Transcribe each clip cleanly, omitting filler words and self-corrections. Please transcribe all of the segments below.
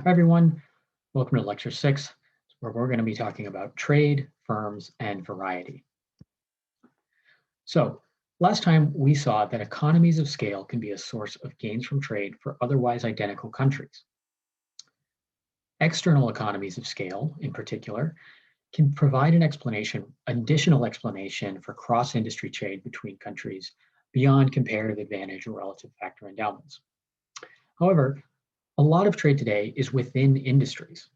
Hi, everyone. Welcome to Lecture 6, where we're going to be talking about trade, firms, and variety. So, last time we saw that economies of scale can be a source of gains from trade for otherwise identical countries. External economies of scale, in particular, can provide an additional explanation for cross-industry trade between countries beyond comparative advantage or relative factor endowments. However, a lot of trade today is within industries.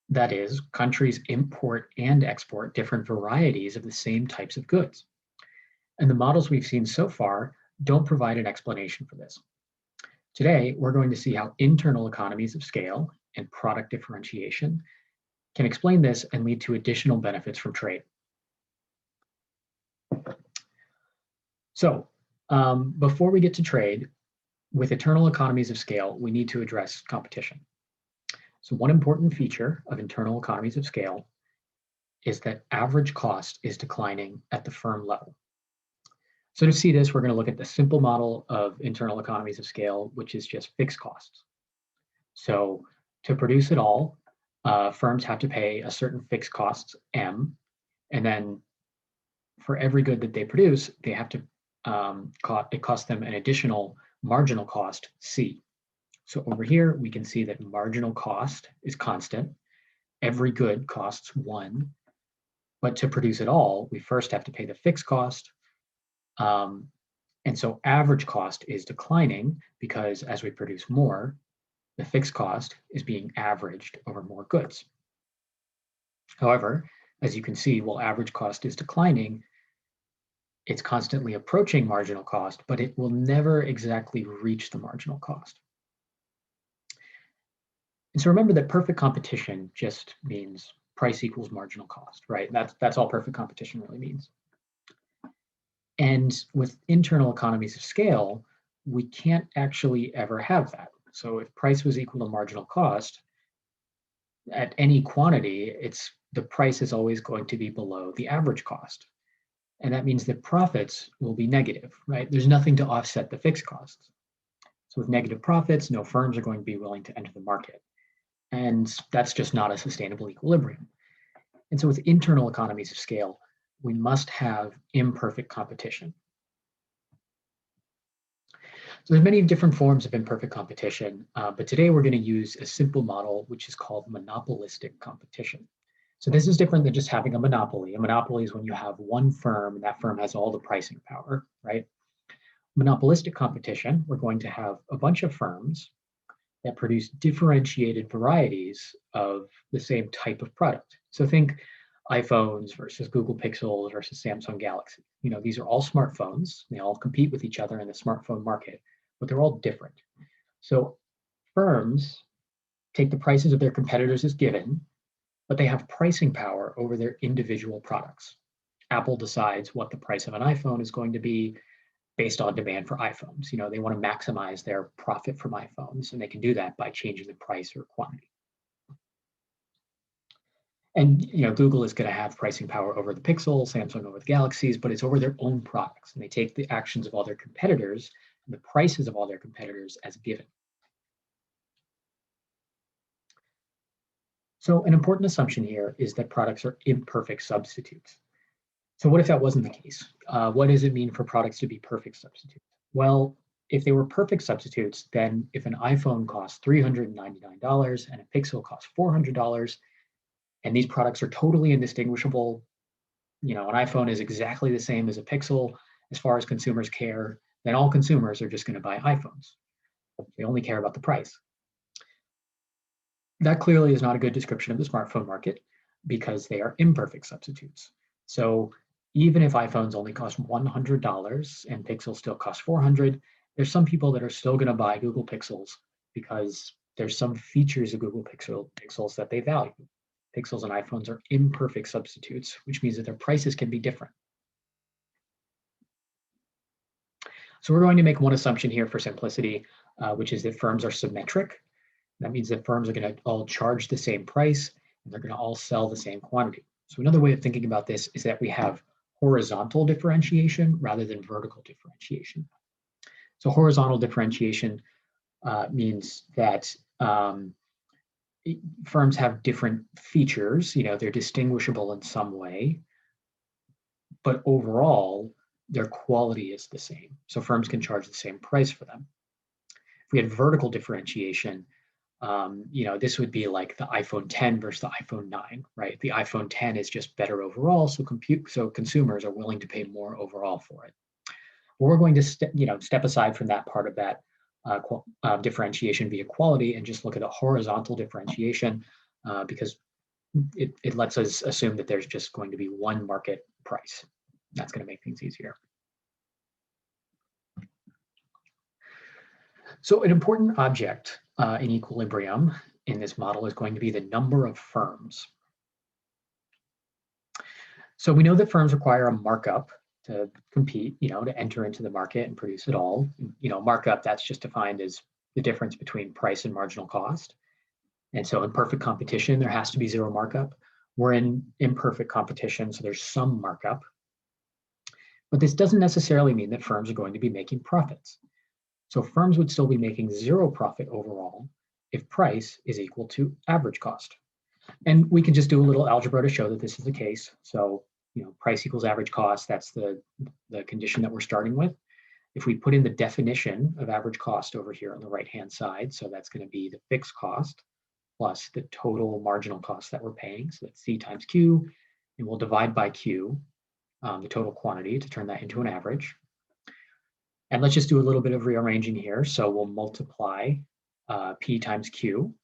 That is, countries import and export different varieties of the same types of goods. And the models we've seen so far don't provide an explanation for this. Today, we're going to see how internal economies of scale and product differentiation can explain this and lead to additional benefits from trade. So, before we get to trade, with internal economies of scale, we need to address competition. So one important feature of internal economies of scale is that average cost is declining at the firm level. So to see this, we're going to look at the simple model of internal economies of scale, which is just fixed costs. So to produce it all, firms have to pay a certain fixed cost, M, and then for every good that they produce, they have to, it costs them an additional marginal cost, C. So over here, we can see that marginal cost is constant. Every good costs 1. But to produce it all, we first have to pay the fixed cost. And so average cost is declining because as we produce more, the fixed cost is being averaged over more goods. However, as you can see, while average cost is declining, it's constantly approaching marginal cost, but it will never exactly reach the marginal cost. And so remember that perfect competition just means price equals marginal cost, right? That's all perfect competition really means. And with internal economies of scale, we can't actually ever have that. So if price was equal to marginal cost, at any quantity, the price is always going to be below the average cost. And that means that profits will be negative, right? There's nothing to offset the fixed costs. So with negative profits, no firms are going to be willing to enter the market. And that's just not a sustainable equilibrium. And so with internal economies of scale, we must have imperfect competition. So there's many different forms of imperfect competition, but today we're going to use a simple model, which is called monopolistic competition. So this is different than just having a monopoly. A monopoly is when you have one firm and that firm has all the pricing power, right? Monopolistic competition, we're going to have a bunch of firms that produce differentiated varieties of the same type of product. So think iPhones versus Google Pixels versus Samsung Galaxy. You know, these are all smartphones. They all compete with each other in the smartphone market, but they're all different. So firms take the prices of their competitors as given, but they have pricing power over their individual products. Apple decides what the price of an iPhone is going to be based on demand for iPhones. You know, they want to maximize their profit from iPhones, and they can do that by changing the price or quantity. And you know, Google is going to have pricing power over the Pixel, Samsung over the Galaxies, but it's over their own products. And they take the actions of all their competitors and the prices of all their competitors as given. So an important assumption here is that products are imperfect substitutes. So what if that wasn't the case? What does it mean for products to be perfect substitutes? Well, if they were perfect substitutes, then if an iPhone costs $399 and a Pixel costs $400, and these products are totally indistinguishable, you know, an iPhone is exactly the same as a Pixel as far as consumers care, then all consumers are just going to buy iPhones. They only care about the price. That clearly is not a good description of the smartphone market because they are imperfect substitutes. So even if iPhones only cost $100 and Pixels still cost $400, there's some people that are still going to buy Google Pixels because there's some features of Google Pixels that they value. Pixels and iPhones are imperfect substitutes, which means that their prices can be different. So we're going to make one assumption here for simplicity, which is that firms are symmetric. That means that firms are going to all charge the same price and they're going to all sell the same quantity. So another way of thinking about this is that we have horizontal differentiation rather than vertical differentiation. So horizontal differentiation means that firms have different features, they're distinguishable in some way, but overall, their quality is the same. So firms can charge the same price for them. If we had vertical differentiation, this would be like the iPhone 10 versus the iPhone 9, right? The iPhone 10 is just better overall, so consumers are willing to pay more overall for it. But we're going to step aside from that part of that differentiation via quality and just look at a horizontal differentiation because it lets us assume that there's just going to be one market price. That's going to make things easier. So an important object in equilibrium in this model is going to be the number of firms. So we know that firms require a markup to compete, to enter into the market and produce it all. Markup, that's just defined as the difference between price and marginal cost. And so in perfect competition, there has to be zero markup. We're in imperfect competition, so there's some markup. But this doesn't necessarily mean that firms are going to be making profits. So firms would still be making zero profit overall if price is equal to average cost. And we can just do a little algebra to show that this is the case. So, price equals average cost, that's the condition that we're starting with. If we put in the definition of average cost over here on the right-hand side, so that's going to be the fixed cost plus the total marginal cost that we're paying. So that's C times Q, and we'll divide by Q, the total quantity, to turn that into an average. And let's just do a little bit of rearranging here. So we'll multiply P times Q,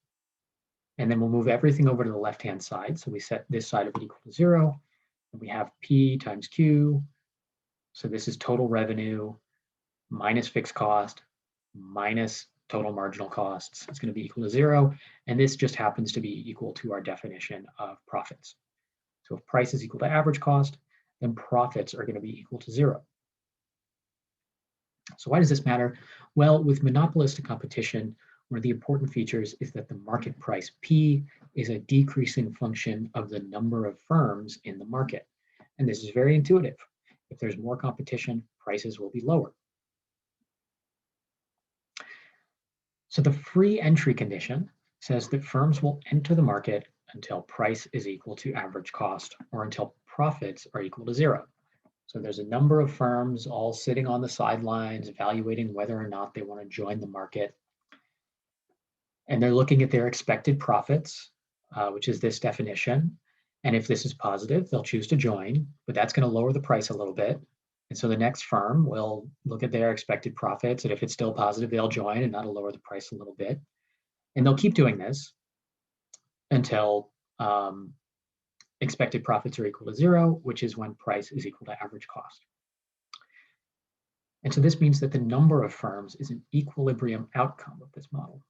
and then we'll move everything over to the left-hand side. So we set this side of it equal to 0, and we have P times Q. So this is total revenue minus fixed cost minus total marginal costs. It's going to be equal to 0, and this just happens to be equal to our definition of profits. So if price is equal to average cost, then profits are going to be equal to 0. So why does this matter? Well, with monopolistic competition, one of the important features is that the market price P is a decreasing function of the number of firms in the market. And this is very intuitive. If there's more competition, prices will be lower. So the free entry condition says that firms will enter the market until price is equal to average cost or until profits are equal to 0. So there's a number of firms all sitting on the sidelines evaluating whether or not they want to join the market. And they're looking at their expected profits, which is this definition. And if this is positive, they'll choose to join, but that's going to lower the price a little bit. And so the next firm will look at their expected profits, and if it's still positive, they'll join, and that'll lower the price a little bit. And they'll keep doing this until expected profits are equal to 0, which is when price is equal to average cost. And so this means that the number of firms is an equilibrium outcome of this model.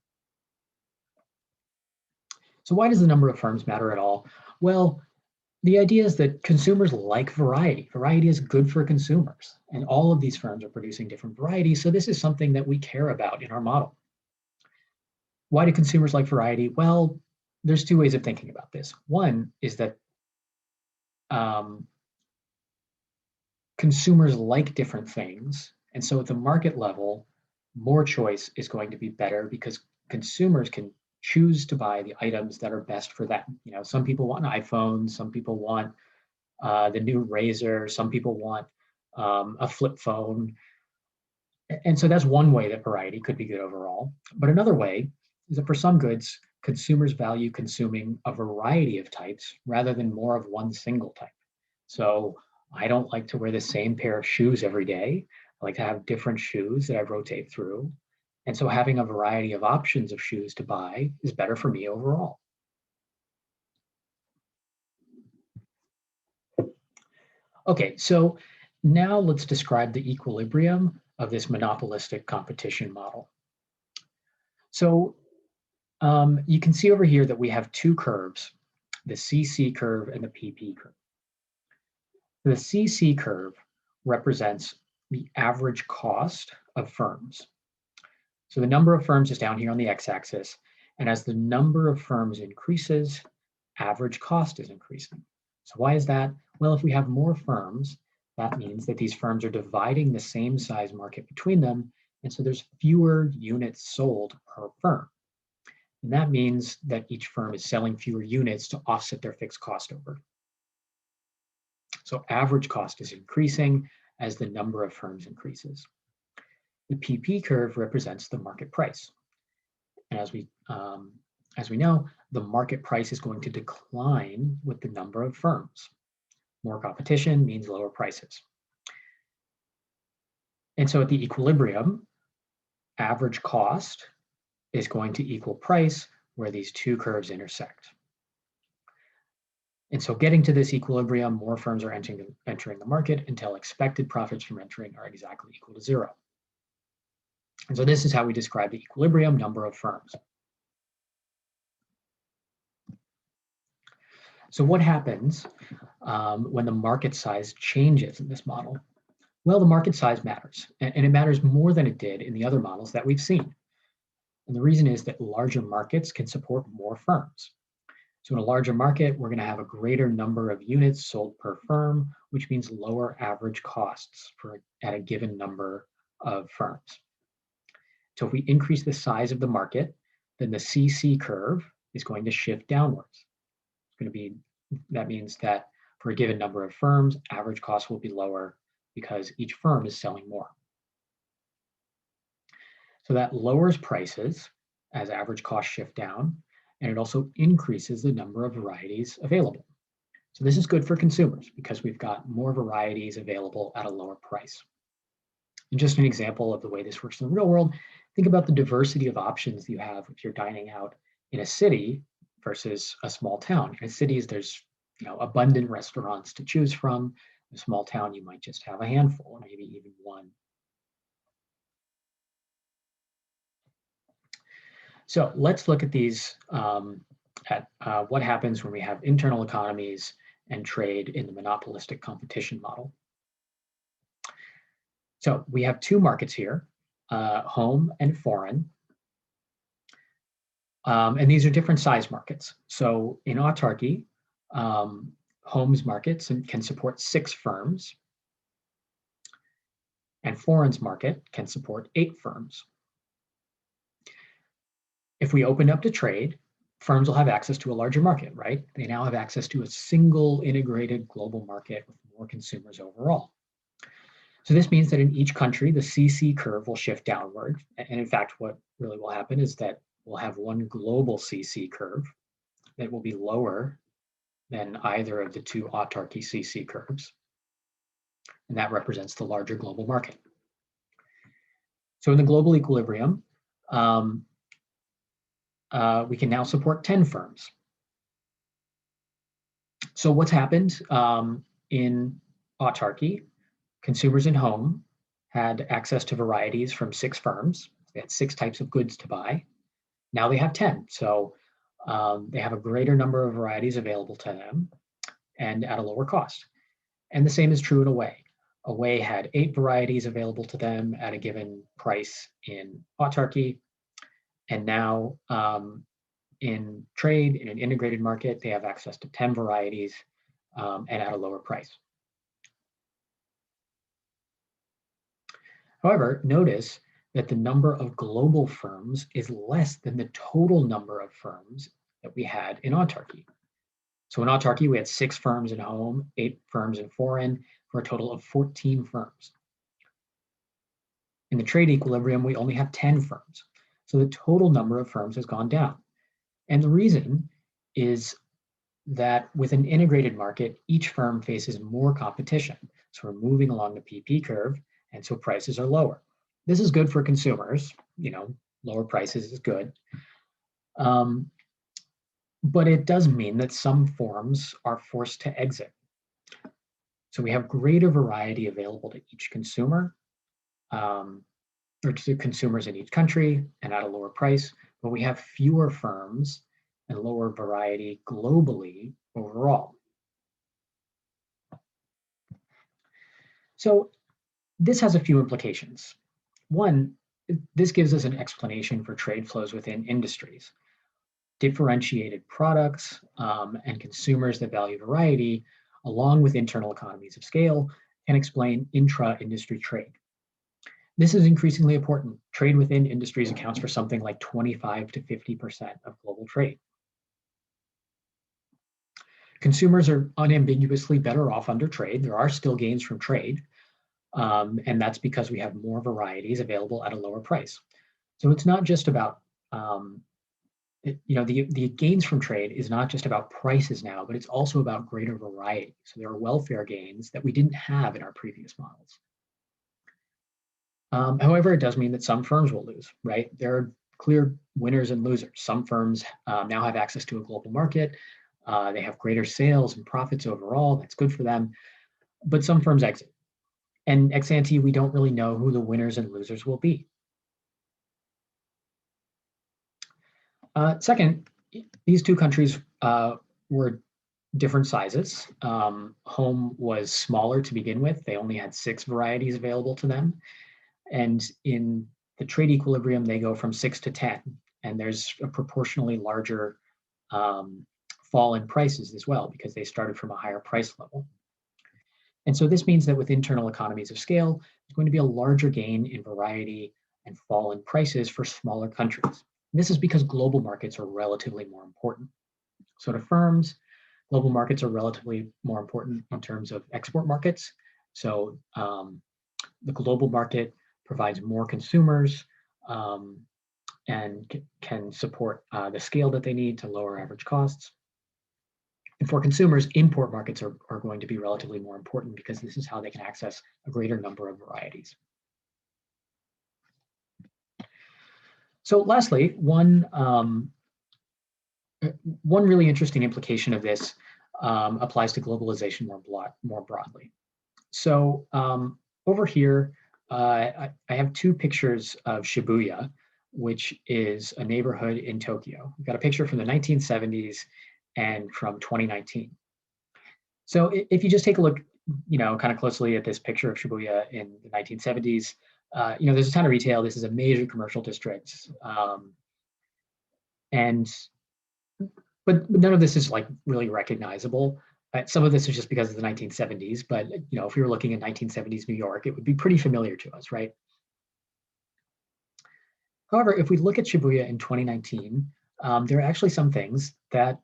So why does the number of firms matter at all? Well, the idea is that consumers like variety. Variety is good for consumers, and all of these firms are producing different varieties, so this is something that we care about in our model. Why do consumers like variety? Well, there's two ways of thinking about this. One is that consumers like different things, and so at the market level, more choice is going to be better because consumers can choose to buy the items that are best for them. Some people want an iPhone, some people want the new Razor, some people want a flip phone. And so that's one way that variety could be good overall. But another way is that for some goods, consumers value consuming a variety of types rather than more of one single type. So I don't like to wear the same pair of shoes every day. I like to have different shoes that I rotate through. And so having a variety of options of shoes to buy is better for me overall. Okay, so now let's describe the equilibrium of this monopolistic competition model. So you can see over here that we have two curves, the CC curve and the PP curve. The CC curve represents the average cost of firms. So the number of firms is down here on the x-axis, and as the number of firms increases, average cost is increasing. So why is that? Well, if we have more firms, that means that these firms are dividing the same size market between them, and so there's fewer units sold per firm. And that means that each firm is selling fewer units to offset their fixed cost over. So average cost is increasing as the number of firms increases. The PP curve represents the market price. And as we know, the market price is going to decline with the number of firms. More competition means lower prices. And so at the equilibrium, average cost is going to equal price where these two curves intersect. And so getting to this equilibrium, more firms are entering the market until expected profits from entering are exactly equal to zero. And so this is how we describe the equilibrium number of firms. So what happens when the market size changes in this model? Well, the market size matters, and it matters more than it did in the other models that we've seen. And the reason is that larger markets can support more firms. So in a larger market, we're going to have a greater number of units sold per firm, which means lower average costs at a given number of firms. So if we increase the size of the market, then the CC curve is going to shift downwards. That means that for a given number of firms, average costs will be lower because each firm is selling more. So that lowers prices as average costs shift down, and it also increases the number of varieties available. So this is good for consumers because we've got more varieties available at a lower price. And just an example of the way this works in the real world, think about the diversity of options you have if you're dining out in a city versus a small town. In cities, there's abundant restaurants to choose from. In a small town, you might just have a handful, or maybe even one. So let's look at these, what happens when we have internal economies and trade in the monopolistic competition model. So we have two markets here, home and foreign. And these are different size markets. So in autarky, home's markets can support 6 firms, and foreign's market can support 8 firms. If we open up to trade, firms will have access to a larger market, right? They now have access to a single integrated global market with more consumers overall. So this means that in each country, the CC curve will shift downward. And in fact, what really will happen is that we'll have one global CC curve that will be lower than either of the two autarky CC curves. And that represents the larger global market. So in the global equilibrium, we can now support 10 firms. So what's happened in autarky? Consumers in home had access to varieties from 6 firms. They had 6 types of goods to buy. Now they have 10. So they have a greater number of varieties available to them and at a lower cost. And the same is true in Away. Away had 8 varieties available to them at a given price in autarky. And now in trade, in an integrated market, they have access to 10 varieties and at a lower price. However, notice that the number of global firms is less than the total number of firms that we had in autarky. So in autarky, we had 6 firms in home, 8 firms in foreign, for a total of 14 firms. In the trade equilibrium, we only have 10 firms. So the total number of firms has gone down. And the reason is that with an integrated market, each firm faces more competition. So we're moving along the PP curve, and so prices are lower. This is good for consumers, lower prices is good. But it does mean that some firms are forced to exit. So we have greater variety available to each consumer, or to consumers in each country and at a lower price, but we have fewer firms and lower variety globally overall. So this has a few implications. One, this gives us an explanation for trade flows within industries. Differentiated products and consumers that value variety, along with internal economies of scale, can explain intra-industry trade. This is increasingly important. Trade within industries accounts for something like 25 to 50% of global trade. Consumers are unambiguously better off under trade. There are still gains from trade, and that's because we have more varieties available at a lower price. So it's not just about, the gains from trade is not just about prices now, but it's also about greater variety. So there are welfare gains that we didn't have in our previous models. However, it does mean that some firms will lose, right? There are clear winners and losers. Some firms now have access to a global market. They have greater sales and profits overall. That's good for them. But some firms exit. And ex ante, we don't really know who the winners and losers will be. Second, these two countries were different sizes. Home was smaller to begin with. They only had 6 varieties available to them. And in the trade equilibrium, they go from 6 to 10. And there's a proportionally larger fall in prices as well, because they started from a higher price level. And so this means that with internal economies of scale, there's going to be a larger gain in variety and fall in prices for smaller countries. And this is because global markets are relatively more important. So to firms, global markets are relatively more important in terms of export markets. So the global market provides more consumers and can support the scale that they need to lower average costs. And for consumers, import markets are going to be relatively more important because this is how they can access a greater number of varieties. So lastly, one really interesting implication of this applies to globalization more broadly. So over here, I have 2 pictures of Shibuya, which is a neighborhood in Tokyo. We've got a picture from the 1970s and from 2019. So if you just take a look, kind of closely at this picture of Shibuya in the 1970s, there's a ton of retail. This is a major commercial district, but none of this is like really recognizable. Some of this is just because of the 1970s, but if we were looking at 1970s New York, it would be pretty familiar to us, right? However, if we look at Shibuya in 2019, there are actually some things that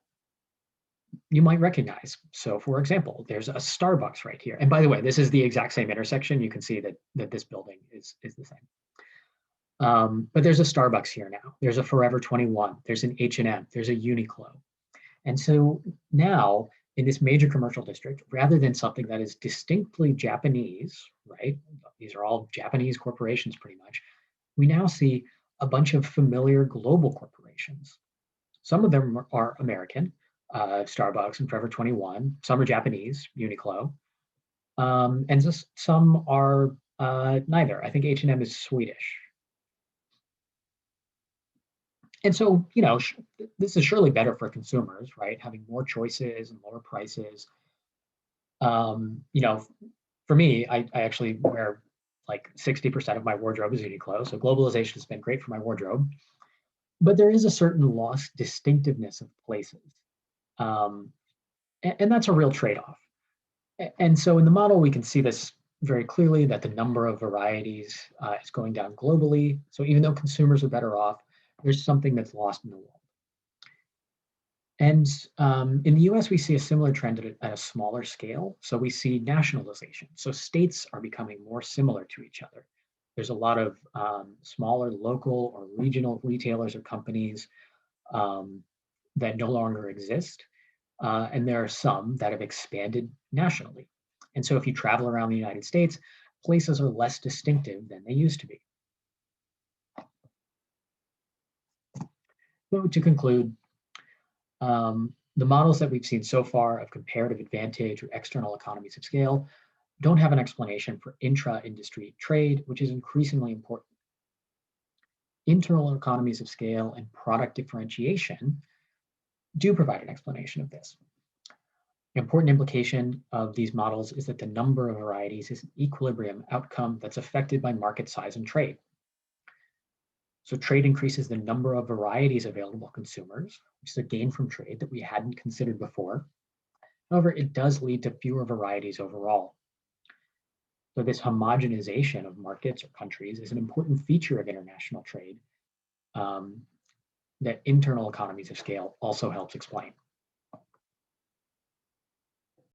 you might recognize. So for example, there's a Starbucks right here. And by the way, this is the exact same intersection. You can see that this building is the same. But there's a Starbucks here now. There's a Forever 21. There's an H&M. There's a Uniqlo. And so now in this major commercial district, rather than something that is distinctly Japanese, right? These are all Japanese corporations pretty much. We now see a bunch of familiar global corporations. Some of them are American, Starbucks and Forever 21. Some are Japanese, Uniqlo. And just some are neither. I think H&M is Swedish. And so, this is surely better for consumers, right? Having more choices and lower prices. For me, I actually wear like 60% of my wardrobe is Uniqlo. So globalization has been great for my wardrobe. But there is a certain lost distinctiveness of places. And that's a real trade-off. And so in the model, we can see this very clearly, that the number of varieties is going down globally. So even though consumers are better off, there's something that's lost in the world. And in the US, we see a similar trend at a smaller scale. So we see nationalization. So states are becoming more similar to each other. There's a lot of smaller local or regional retailers or companies that no longer exist. And there are some that have expanded nationally. And so if you travel around the United States, places are less distinctive than they used to be. So to conclude, the models that we've seen so far of comparative advantage or external economies of scale don't have an explanation for intra-industry trade, which is increasingly important. Internal economies of scale and product differentiation do provide an explanation of this. An important implication of these models is that the number of varieties is an equilibrium outcome that's affected by market size and trade. So trade increases the number of varieties available to consumers, which is a gain from trade that we hadn't considered before. However, it does lead to fewer varieties overall. So this homogenization of markets or countries is an important feature of international trade that internal economies of scale also helps explain.